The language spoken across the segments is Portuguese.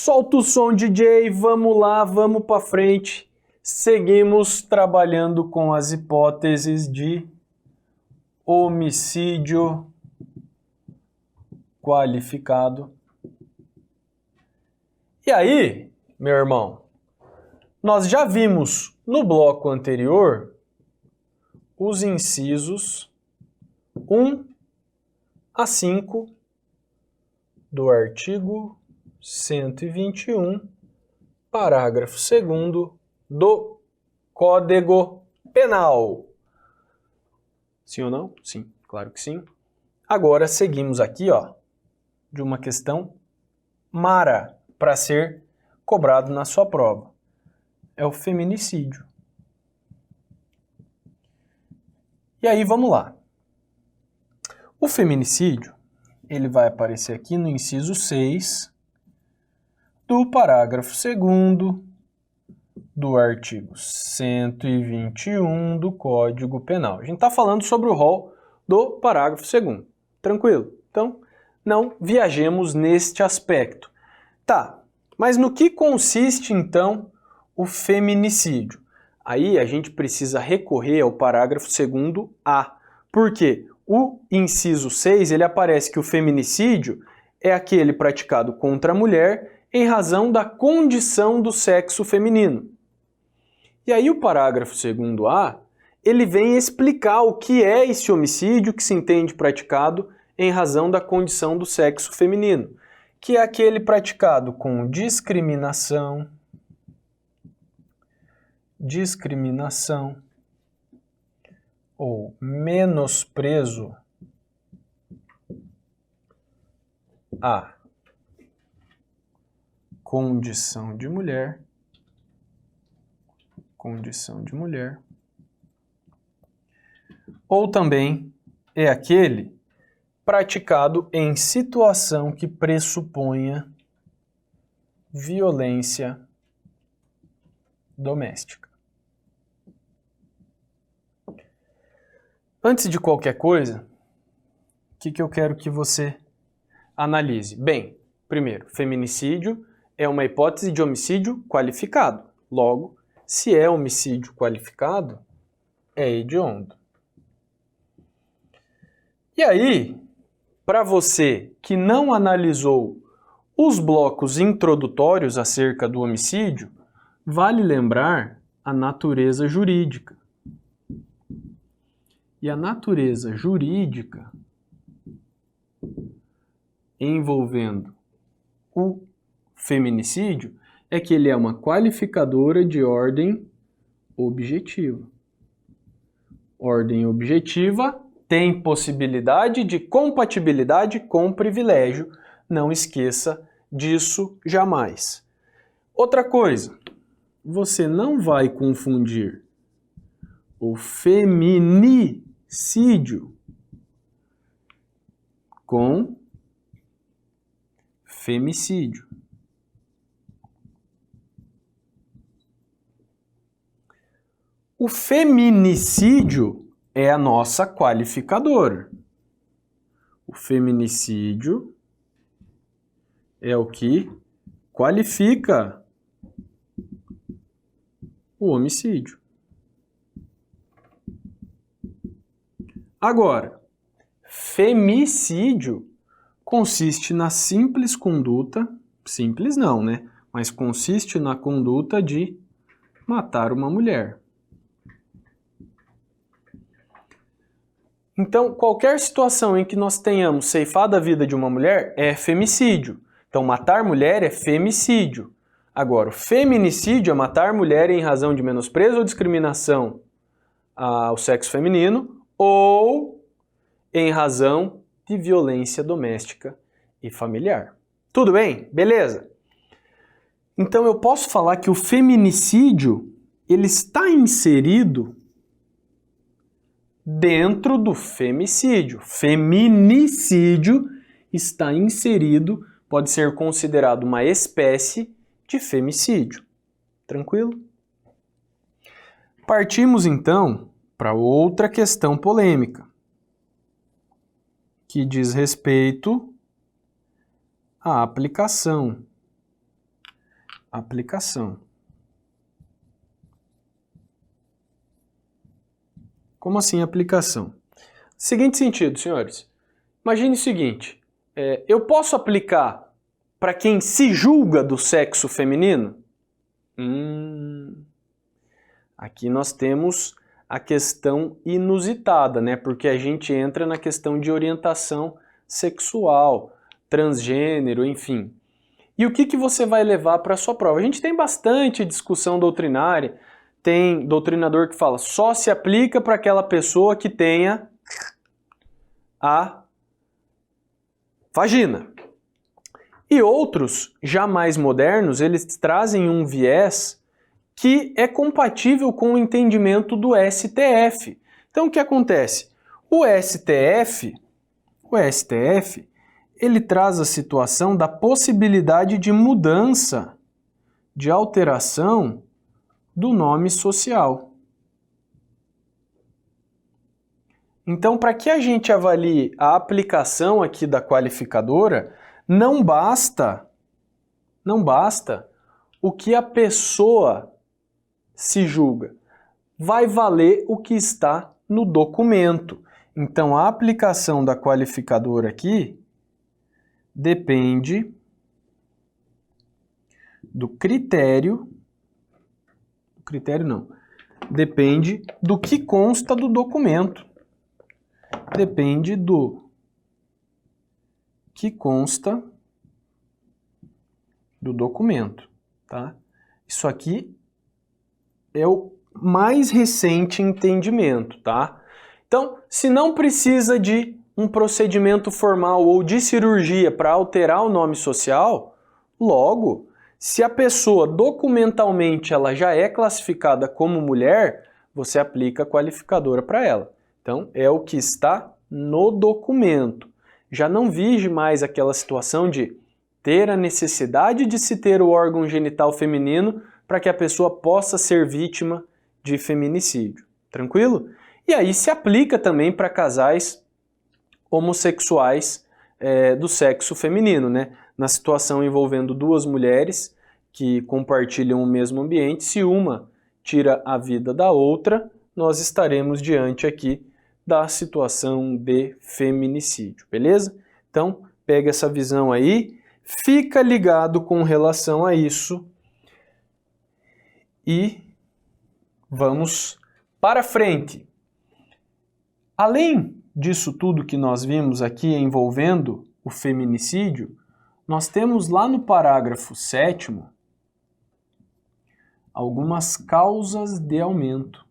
Solta o som, DJ, vamos lá, vamos para frente. Seguimos trabalhando com as hipóteses de homicídio qualificado. E aí, meu irmão, nós já vimos no bloco anterior os incisos 1 a 5 do artigo 121, parágrafo 2º do Código Penal. Sim ou não? Sim, claro que sim. Agora seguimos aqui, ó, de uma questão mara para ser cobrado na sua prova. É o feminicídio. E aí, vamos lá. O feminicídio, ele vai aparecer aqui no inciso 6 do parágrafo 2º do artigo 121 do Código Penal. A gente está falando sobre o rol do parágrafo 2º. Tranquilo? Então, não viajemos neste aspecto. Tá, mas no que consiste, então, o feminicídio? Aí a gente precisa recorrer ao parágrafo 2º-A. Por quê? O inciso 6, ele aparece que o feminicídio é aquele praticado contra a mulher em razão da condição do sexo feminino. E aí o parágrafo 2º-A, ele vem explicar o que é esse homicídio que se entende praticado em razão da condição do sexo feminino, que é aquele praticado com discriminação, ou menosprezo à condição de mulher, ou também é aquele praticado em situação que pressuponha violência doméstica. Antes de qualquer coisa, o que eu quero que você analise? Bem, primeiro, feminicídio é uma hipótese de homicídio qualificado. Logo, se é homicídio qualificado, é hediondo. E aí, para você que não analisou os blocos introdutórios acerca do homicídio, vale lembrar a natureza jurídica. E a natureza jurídica envolvendo o feminicídio é que ele é uma qualificadora de ordem objetiva. Ordem objetiva tem possibilidade de compatibilidade com privilégio. Não esqueça disso jamais. Outra coisa, você não vai confundir o feminicídio com femicídio. O feminicídio é a nossa qualificadora. O feminicídio é o que qualifica o homicídio. Agora, femicídio consiste na simples conduta, simples não, né? Mas consiste na conduta de matar uma mulher. Então, qualquer situação em que nós tenhamos ceifado a vida de uma mulher é femicídio. Então, matar mulher é femicídio. Agora, o feminicídio é matar mulher em razão de menosprezo ou discriminação ao sexo feminino ou em razão de violência doméstica e familiar. Tudo bem? Beleza? Então, eu posso falar que o feminicídio ele está inserido dentro do femicídio. Feminicídio está inserido, pode ser considerado uma espécie de femicídio. Tranquilo? Partimos então para outra questão polêmica, que diz respeito à aplicação Aplicação. Como assim aplicação? Seguinte sentido, senhores. Imagine o seguinte, eu posso aplicar para quem se julga do sexo feminino? Aqui nós temos a questão inusitada, né? Porque a gente entra na questão de orientação sexual, transgênero, enfim. E o que você vai levar para a sua prova? A gente tem bastante discussão doutrinária, tem doutrinador que fala só se aplica para aquela pessoa que tenha a vagina. E outros, já mais modernos, eles trazem um viés que é compatível com o entendimento do STF. Então o que acontece? O STF, ele traz a situação da possibilidade de mudança, de alteração do nome social. Então, para que a gente avalie a aplicação aqui da qualificadora, não basta o que a pessoa se julga. Vai valer o que está no documento. Então, a aplicação da qualificadora aqui depende do critério, depende do que consta do documento. Depende do que consta do documento, tá? Isso aqui é o mais recente entendimento, tá? Então, se não precisa de um procedimento formal ou de cirurgia para alterar o nome social, logo, se a pessoa documentalmente ela já é classificada como mulher, você aplica a qualificadora para ela. Então, é o que está no documento. Já não vige mais aquela situação de ter a necessidade de se ter o órgão genital feminino para que a pessoa possa ser vítima de feminicídio. Tranquilo? E aí se aplica também para casais homossexuais do sexo feminino, né? Na situação envolvendo duas mulheres que compartilham o mesmo ambiente, se uma tira a vida da outra, nós estaremos diante aqui da situação de feminicídio, beleza? Então, pega essa visão aí, fica ligado com relação a isso e vamos para frente. Além disso tudo que nós vimos aqui envolvendo o feminicídio, nós temos lá no parágrafo 7º algumas causas de aumento.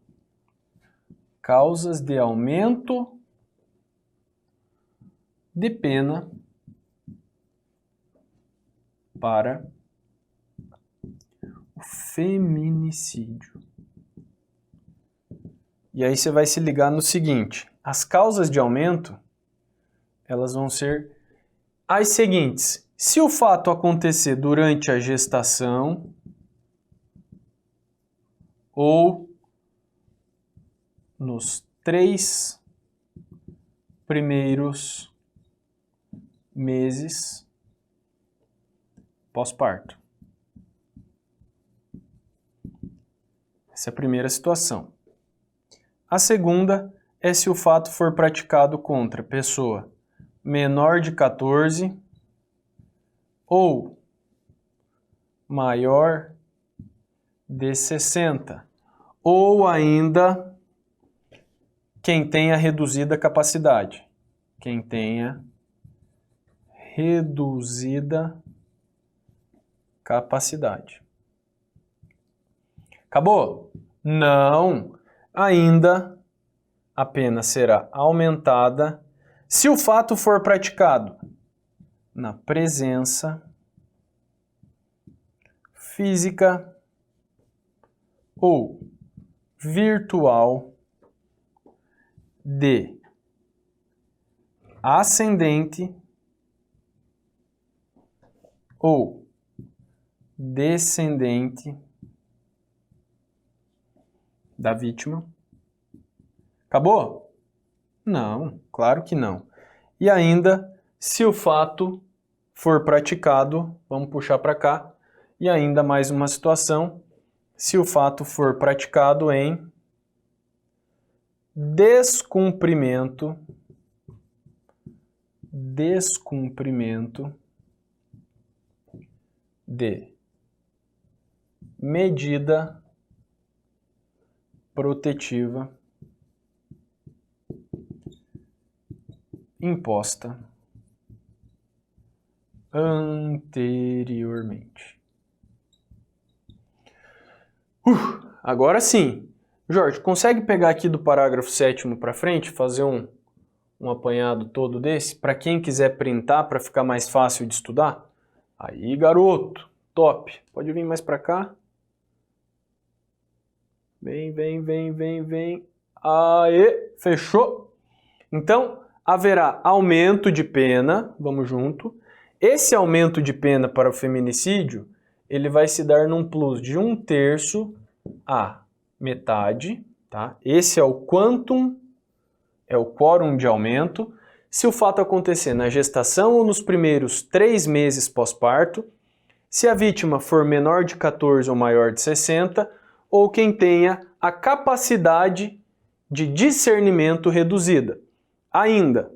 Causas de aumento de pena para o feminicídio. E aí você vai se ligar no seguinte, as causas de aumento, elas vão ser as seguintes. Se o fato acontecer durante a gestação ou nos 3 primeiros meses pós-parto. Essa é a primeira situação. A segunda é se o fato for praticado contra pessoa menor de 14 ou maior de 60, ou ainda quem tenha reduzida capacidade. Quem tenha reduzida capacidade. Acabou? Não. Ainda a pena será aumentada se o fato for praticado na presença física ou virtual de ascendente ou descendente da vítima. Acabou? Não, claro que não. E ainda, se o fato for praticado, vamos puxar para cá, E ainda mais uma situação, se o fato for praticado em descumprimento de medida protetiva imposta anteriormente. Agora sim. Jorge, consegue pegar aqui do parágrafo 7º para frente, fazer um apanhado todo desse? Para quem quiser printar, para ficar mais fácil de estudar? Aí, garoto, top. Pode vir mais para cá. Vem. Aê, fechou. Então, haverá aumento de pena, vamos junto. Esse aumento de pena para o feminicídio, ele vai se dar num plus de 1/3 a metade, tá? Esse é o quantum, é o quórum de aumento. Se o fato acontecer na gestação ou nos primeiros 3 meses pós-parto, se a vítima for menor de 14 ou maior de 60, ou quem tenha a capacidade de discernimento reduzida. Ainda,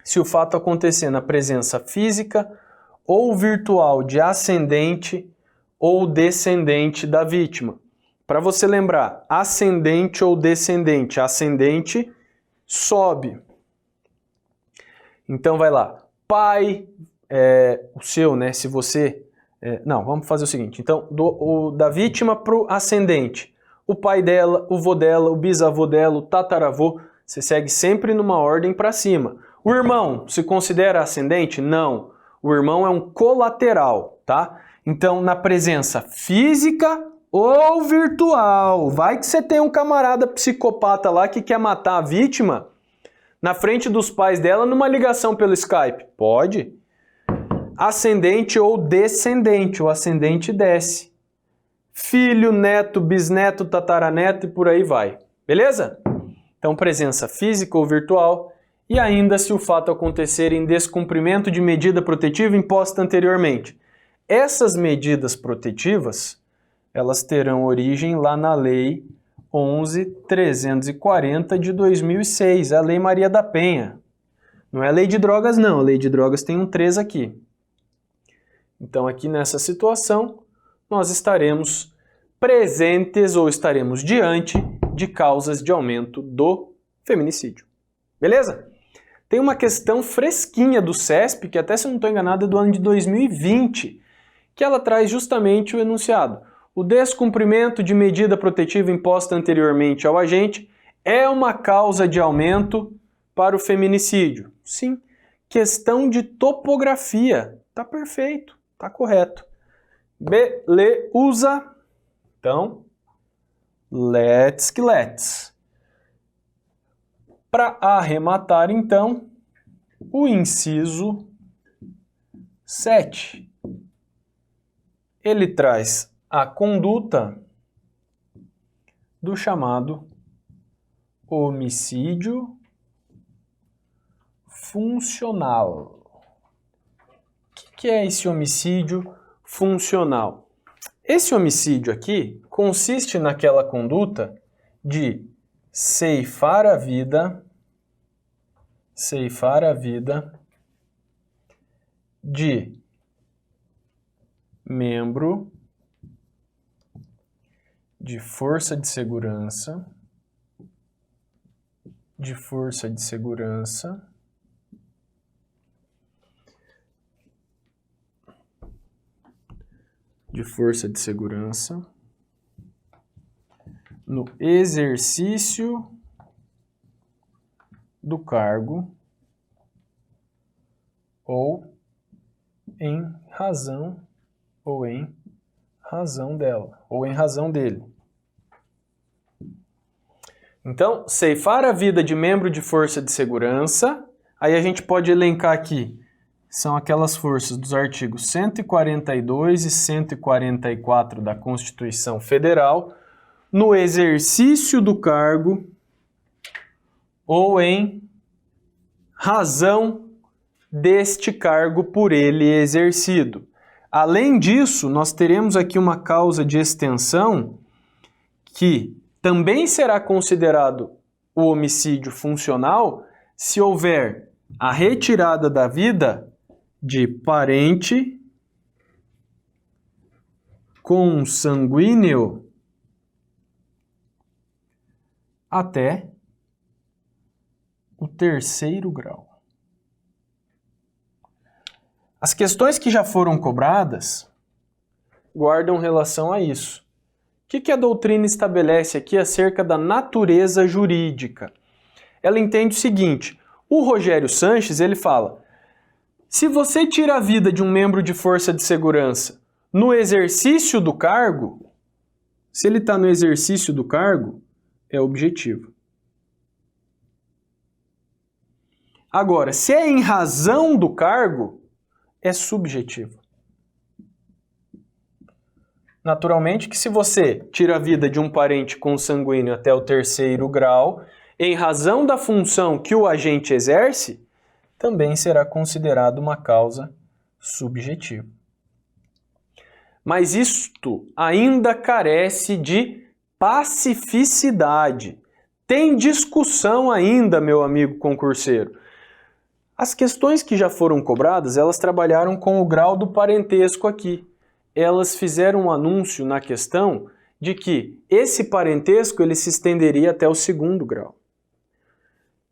se o fato acontecer na presença física ou virtual de ascendente ou descendente da vítima. Para você lembrar, ascendente ou descendente. Ascendente sobe. Então vai lá. Pai, o seu, né? Se você... não, vamos fazer o seguinte. Então, da vítima para o ascendente. O pai dela, o vô dela, o bisavô dela, o tataravô. Você segue sempre numa ordem para cima. O irmão se considera ascendente? Não. O irmão é um colateral, tá? Então, na presença física ou virtual. Vai que você tem um camarada psicopata lá que quer matar a vítima na frente dos pais dela numa ligação pelo Skype. Pode. Ascendente ou descendente. O ascendente desce. Filho, neto, bisneto, tataraneto e por aí vai. Beleza? Então, presença física ou virtual. E ainda se o fato acontecer em descumprimento de medida protetiva imposta anteriormente. Essas medidas protetivas, elas terão origem lá na Lei 11.340 de 2006, a Lei Maria da Penha. Não é a Lei de Drogas não, a Lei de Drogas tem um 3 aqui. Então aqui nessa situação, nós estaremos presentes ou estaremos diante de causas de aumento do feminicídio. Beleza? Tem uma questão fresquinha do CESP, que até se eu não estou enganado é do ano de 2020, que ela traz justamente o enunciado. O descumprimento de medida protetiva imposta anteriormente ao agente é uma causa de aumento para o feminicídio. Sim, questão de topografia. Tá perfeito, tá correto. Beleza. Então, let's que let's. Para arrematar, então, o inciso 7. Ele traz a conduta do chamado homicídio funcional. O que é esse homicídio funcional? Esse homicídio aqui consiste naquela conduta de ceifar a vida de membro de força de segurança, no exercício do cargo ou em razão dela, ou em razão dele. Então, ceifar a vida de membro de força de segurança, aí a gente pode elencar aqui, são aquelas forças dos artigos 142 e 144 da Constituição Federal, no exercício do cargo ou em razão deste cargo por ele exercido. Além disso, nós teremos aqui uma causa de extensão que também será considerado o homicídio funcional se houver a retirada da vida de parente consanguíneo até o 3º grau. As questões que já foram cobradas guardam relação a isso. O que a doutrina estabelece aqui acerca da natureza jurídica? Ela entende o seguinte: o Rogério Sanches, ele fala, se você tira a vida de um membro de força de segurança no exercício do cargo, se ele está no exercício do cargo, é objetivo. Agora, se é em razão do cargo, é subjetivo. Naturalmente que se você tira a vida de um parente consanguíneo até o 3º grau, em razão da função que o agente exerce, também será considerado uma causa subjetiva. Mas isto ainda carece de pacificidade. Tem discussão ainda, meu amigo concurseiro. As questões que já foram cobradas, elas trabalharam com o grau do parentesco aqui. Elas fizeram um anúncio na questão de que esse parentesco ele se estenderia até o 2º grau.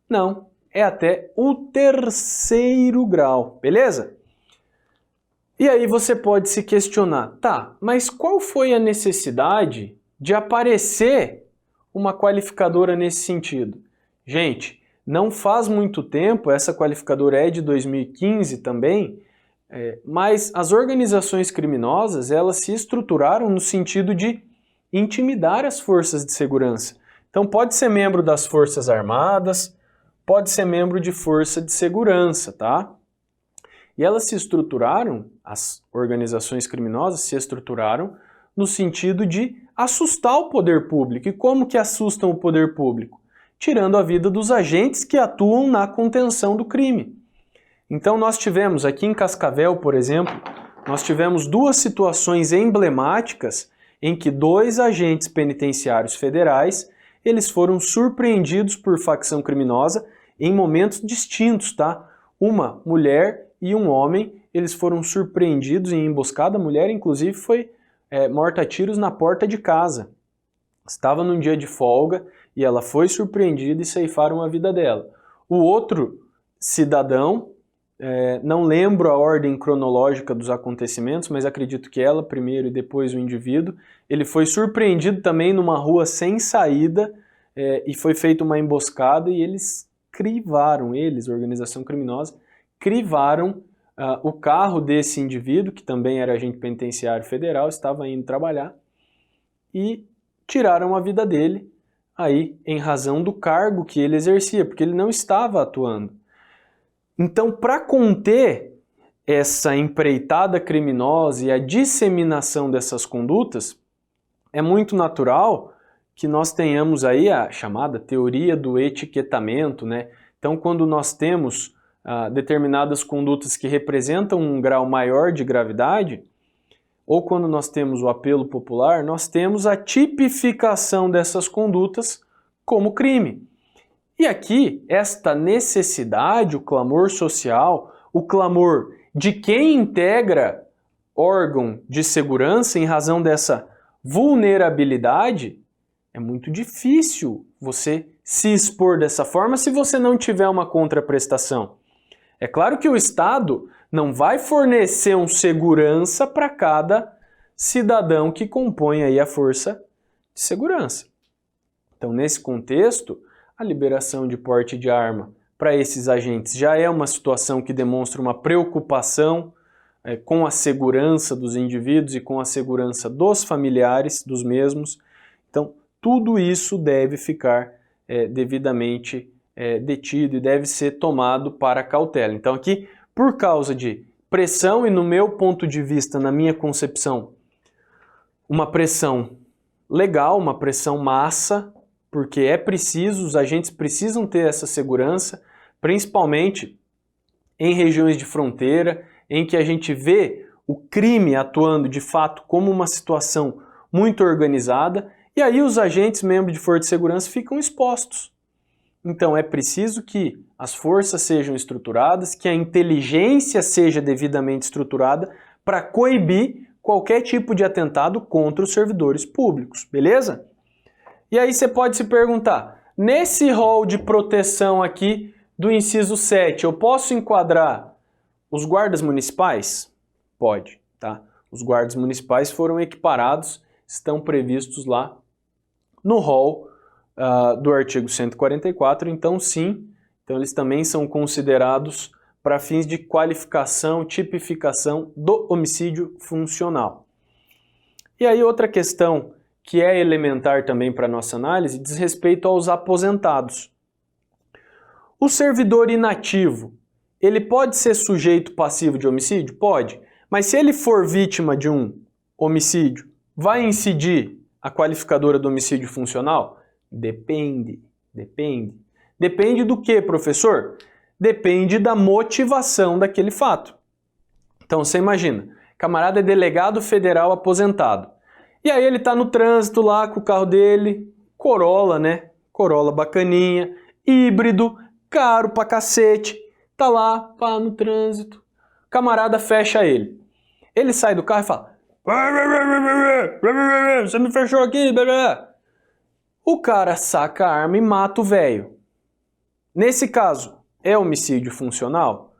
Não, é até o 3º grau, beleza? E aí você pode se questionar, tá, mas qual foi a necessidade de aparecer uma qualificadora nesse sentido? Gente, não faz muito tempo, essa qualificadora é de 2015 também, mas as organizações criminosas, elas se estruturaram no sentido de intimidar as forças de segurança. Então pode ser membro das Forças Armadas, pode ser membro de força de segurança, tá? E elas se estruturaram, as organizações criminosas se estruturaram no sentido de assustar o poder público. E como que assustam o poder público? Tirando a vida dos agentes que atuam na contenção do crime. Então nós tivemos aqui em Cascavel, por exemplo, nós tivemos 2 situações emblemáticas em que 2 agentes penitenciários federais, eles foram surpreendidos por facção criminosa em momentos distintos, tá? Uma mulher e um homem, eles foram surpreendidos em emboscada. A mulher, inclusive, foi morta a tiros na porta de casa. Estava num dia de folga e ela foi surpreendida e ceifaram a vida dela. O outro cidadão, não lembro a ordem cronológica dos acontecimentos, mas acredito que ela primeiro e depois o indivíduo, ele foi surpreendido também numa rua sem saída e foi feita uma emboscada e eles crivaram, organização criminosa, crivaram o carro desse indivíduo, que também era agente penitenciário federal, estava indo trabalhar, e tiraram a vida dele aí em razão do cargo que ele exercia, porque ele não estava atuando. Então, para conter essa empreitada criminosa e a disseminação dessas condutas, é muito natural que nós tenhamos aí a chamada teoria do etiquetamento, né? Então, quando nós temos determinadas condutas que representam um grau maior de gravidade, ou quando nós temos o apelo popular, nós temos a tipificação dessas condutas como crime. E aqui, esta necessidade, o clamor social, o clamor de quem integra órgão de segurança em razão dessa vulnerabilidade, é muito difícil você se expor dessa forma se você não tiver uma contraprestação. É claro que o Estado não vai fornecer um segurança para cada cidadão que compõe aí a força de segurança. Então, nesse contexto, a liberação de porte de arma para esses agentes já é uma situação que demonstra uma preocupação com a segurança dos indivíduos e com a segurança dos familiares dos mesmos. Então, tudo isso deve ficar devidamente detido e deve ser tomado para cautela. Então, aqui, por causa de pressão e, no meu ponto de vista, na minha concepção, uma pressão legal, uma pressão massa, porque é preciso, os agentes precisam ter essa segurança, principalmente em regiões de fronteira, em que a gente vê o crime atuando de fato como uma situação muito organizada, e aí os agentes membros de força de segurança ficam expostos. Então é preciso que as forças sejam estruturadas, que a inteligência seja devidamente estruturada para coibir qualquer tipo de atentado contra os servidores públicos, beleza? E aí você pode se perguntar, nesse rol de proteção aqui do inciso 7, eu posso enquadrar os guardas municipais? Pode, tá? Os guardas municipais foram equiparados, estão previstos lá no rol do artigo 144, então sim, então eles também são considerados para fins de qualificação, tipificação do homicídio funcional. E aí outra questão que é elementar também para a nossa análise diz respeito aos aposentados. O servidor inativo, ele pode ser sujeito passivo de homicídio? Pode, mas se ele for vítima de um homicídio, vai incidir a qualificadora do homicídio funcional? Depende. Depende do que, professor? Depende da motivação daquele fato. Então você imagina, camarada é delegado federal aposentado. E aí ele tá no trânsito lá com o carro dele, Corolla, né? Corolla bacaninha, híbrido, caro pra cacete. Tá lá, pá, no trânsito. Camarada fecha ele. Ele sai do carro e fala: você me fechou aqui, bebê. O cara saca a arma e mata o velho. Nesse caso, é homicídio funcional?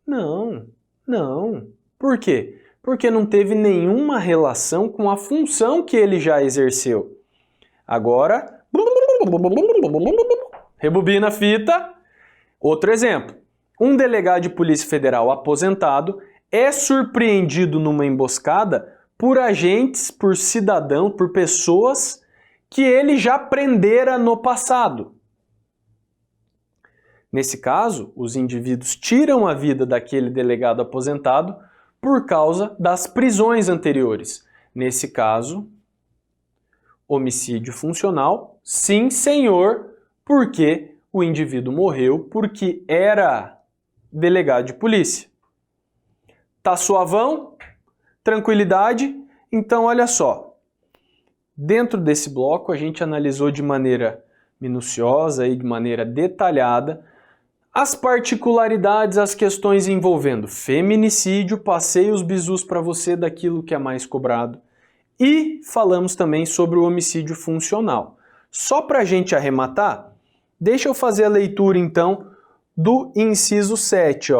Não. Por quê? Porque não teve nenhuma relação com a função que ele já exerceu. Agora, rebobina a fita. Outro exemplo. Um delegado de Polícia Federal aposentado é surpreendido numa emboscada por agentes, por cidadão, por pessoas que ele já prendera no passado. Nesse caso, os indivíduos tiram a vida daquele delegado aposentado por causa das prisões anteriores. Nesse caso, homicídio funcional, sim, senhor, porque o indivíduo morreu porque era delegado de polícia. Tá suavão? Tranquilidade? Então, olha só. Dentro desse bloco, a gente analisou de maneira minuciosa e de maneira detalhada as particularidades, as questões envolvendo feminicídio, passei os bizus para você daquilo que é mais cobrado e falamos também sobre o homicídio funcional. Só para a gente arrematar, deixa eu fazer a leitura então do inciso 7.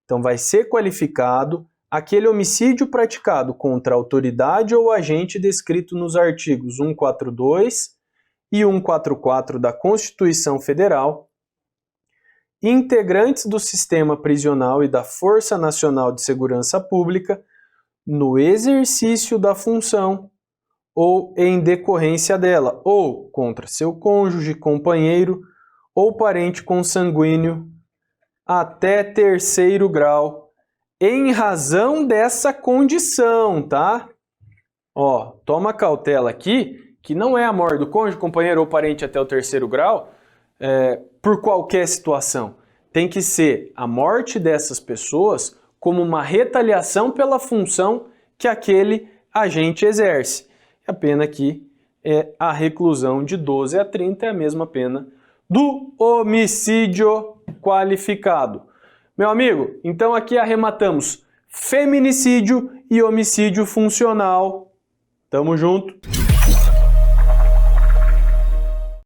Então vai ser qualificado aquele homicídio praticado contra a autoridade ou agente descrito nos artigos 142 e 144 da Constituição Federal, integrantes do sistema prisional e da Força Nacional de Segurança Pública, no exercício da função ou em decorrência dela, ou contra seu cônjuge, companheiro ou parente consanguíneo até 3º grau, em razão dessa condição, tá? Toma cautela aqui, que não é a morte do cônjuge, companheiro ou parente até o 3º grau, por qualquer situação. Tem que ser a morte dessas pessoas como uma retaliação pela função que aquele agente exerce. A pena aqui é a reclusão de 12 a 30, é a mesma pena do homicídio qualificado. Meu amigo, então aqui arrematamos feminicídio e homicídio funcional. Tamo junto.